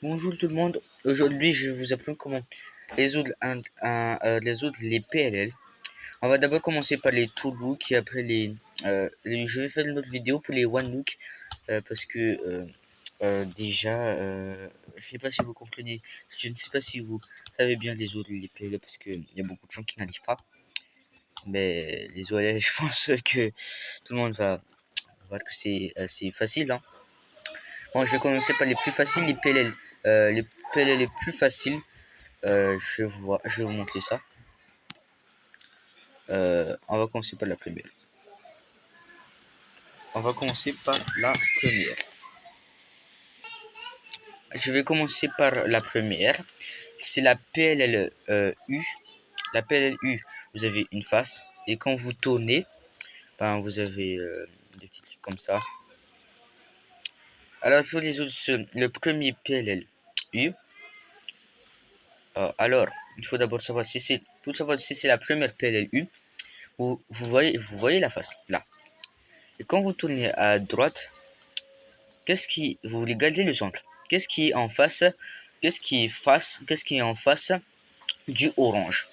Bonjour tout le monde, aujourd'hui je vais vous apprendre comment résoudre, résoudre les PLL. On va d'abord commencer par les 2look et après je vais faire une autre vidéo pour les 1look parce que déjà, je sais pas si vous comprenez, je ne sais pas si vous savez bien résoudre les PLL parce qu'il y a beaucoup de gens qui n'arrivent pas. Mais désolé, je pense que tout le monde va voir que c'est assez facile. Hein. Bon, je vais commencer par les plus faciles, les PLL. Les PLL les plus faciles. Je vais vous montrer ça. On va commencer par la première. Je vais commencer par la première. C'est la PLL U. La PLL U, vous avez une face. Et quand vous tournez, ben, vous avez des petits trucs comme ça. Alors, pour les autres, le premier PLL U. Alors, il faut d'abord savoir si c'est la première PLLU. Vous voyez la face là. Et quand vous tournez à droite, vous regardez le centre. Qu'est-ce qui est en face? Qu'est-ce qui est en face du orange?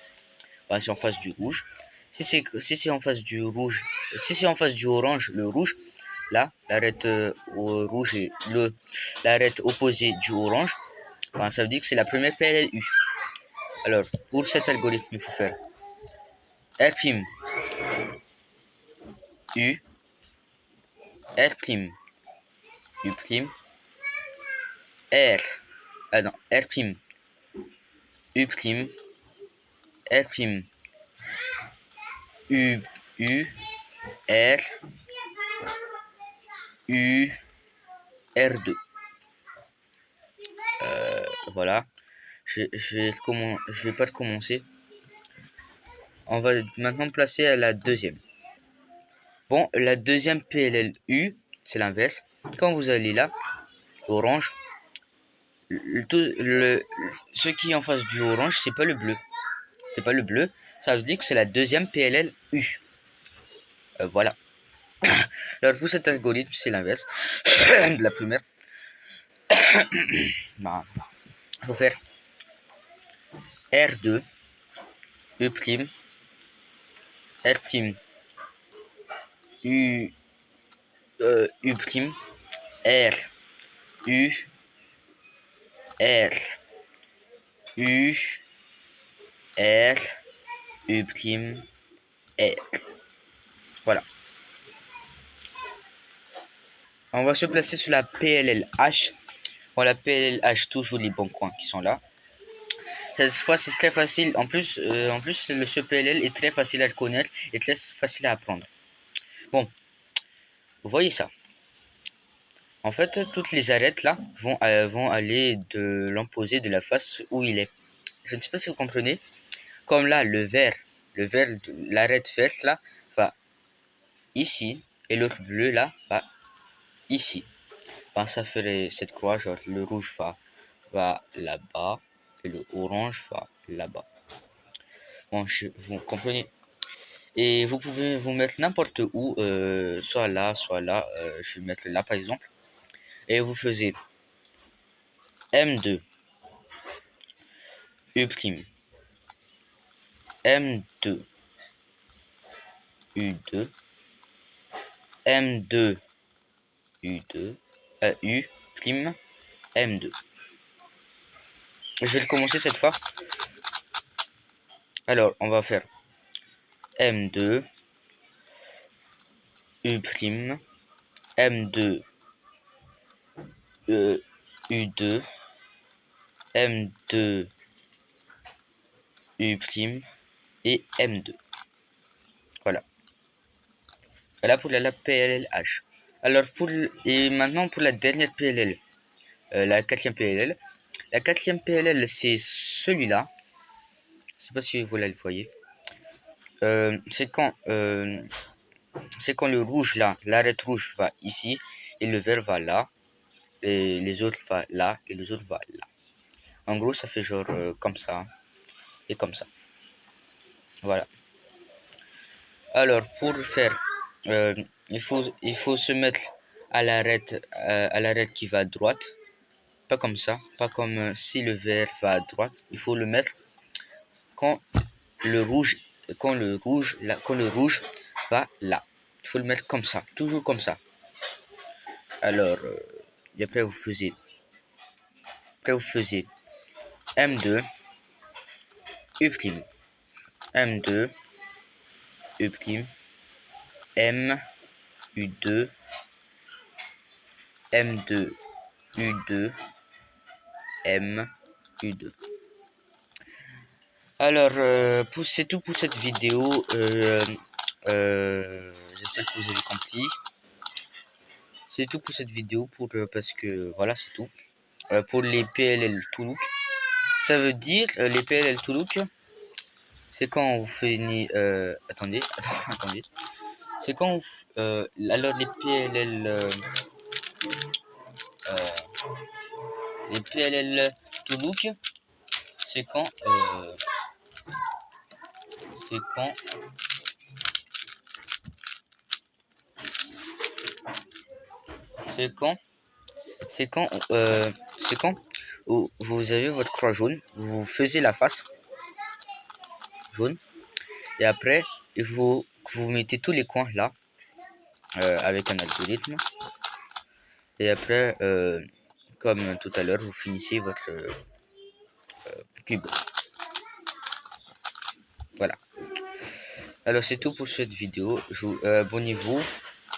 Ben, c'est en face du rouge. Si c'est en face du rouge, si c'est en face du orange, le rouge, là, l'arête au rouge et l'arête opposée du orange, ben, ça veut dire que c'est la première PLLU. Alors, pour cet algorithme, il faut faire R', U, R', U', R, non, R', U', R', U, R, U, R2. Voilà. Je vais pas recommencer. On va maintenant placer à la deuxième. Bon, la deuxième PLLU, c'est l'inverse. Quand vous allez là, orange, ce qui est en face du orange, c'est pas le bleu. C'est pas le bleu. Ça veut dire que c'est la deuxième PLLU. Voilà. Alors pour cet algorithme, c'est l'inverse de la première. Bah, il faut faire R2, U', R', U, U', R, U, R, U, R, U', R. Voilà. On va se placer sur la PLLH. Bon, la PLLH, toujours les bons coins qui sont là. Cette fois, c'est très facile. En plus, ce PLL est très facile à connaître et très facile à apprendre. Bon, vous voyez ça. En fait, toutes les arêtes là vont aller de l'opposé de la face où il est. Je ne sais pas si vous comprenez. Comme là, l'arête verte là va ici et l'autre bleu là va ici. Ben, ça ferait cette croix, genre le rouge va là-bas et le orange va là-bas. Bon, vous comprenez. Et vous pouvez vous mettre n'importe où, soit là, soit là. Je vais mettre là par exemple. Et vous faisiez M2, U', M2, U2, M2, U2, U', M2. Je vais recommencer cette fois. Alors, on va faire M2, U', M2, U2, M2, U' et M2. Voilà. Voilà pour la PLLH. Alors, et maintenant pour la dernière PLL. La quatrième PLL. La quatrième PLL, c'est celui-là. Je sais pas si vous le voyez. C'est quand le rouge là, l'arête rouge va ici et le vert va là et les autres va là et les autres va là. En gros, ça fait genre comme ça et comme ça. Voilà. Alors pour faire, il faut se mettre à l'arête qui va à droite, pas comme ça, pas comme si le vert va à droite. Il faut le mettre quand le rouge, quand le rouge va là. Il faut le mettre comme ça, toujours comme ça. Alors, et après vous faisiez M2 U prime, M2 U prime, M U2, M2 U2, M U2. Alors, c'est tout pour cette vidéo. J'espère que vous avez compris. C'est tout pour cette vidéo parce que voilà, c'est tout. Pour les PLL Toulouk, ça veut dire les PLL Toulouk, c'est quand on finit. Attendez. C'est quand alors les PLL Toulouk, c'est quand vous avez votre croix jaune, vous faisiez la face jaune et après vous mettez tous les coins là avec un algorithme et après comme tout à l'heure vous finissez votre cube. Voilà. Alors c'est tout pour cette vidéo. Abonnez-vous.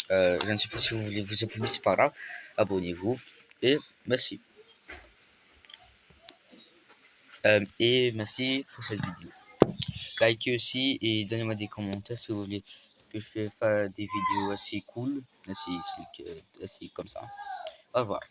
Je ne sais pas si vous voulez vous abonner, c'est pas grave. Abonnez-vous et merci. Et merci pour cette vidéo. Likez aussi et donnez-moi des commentaires si vous voulez que je fasse des vidéos assez cool, assez comme ça. Au revoir.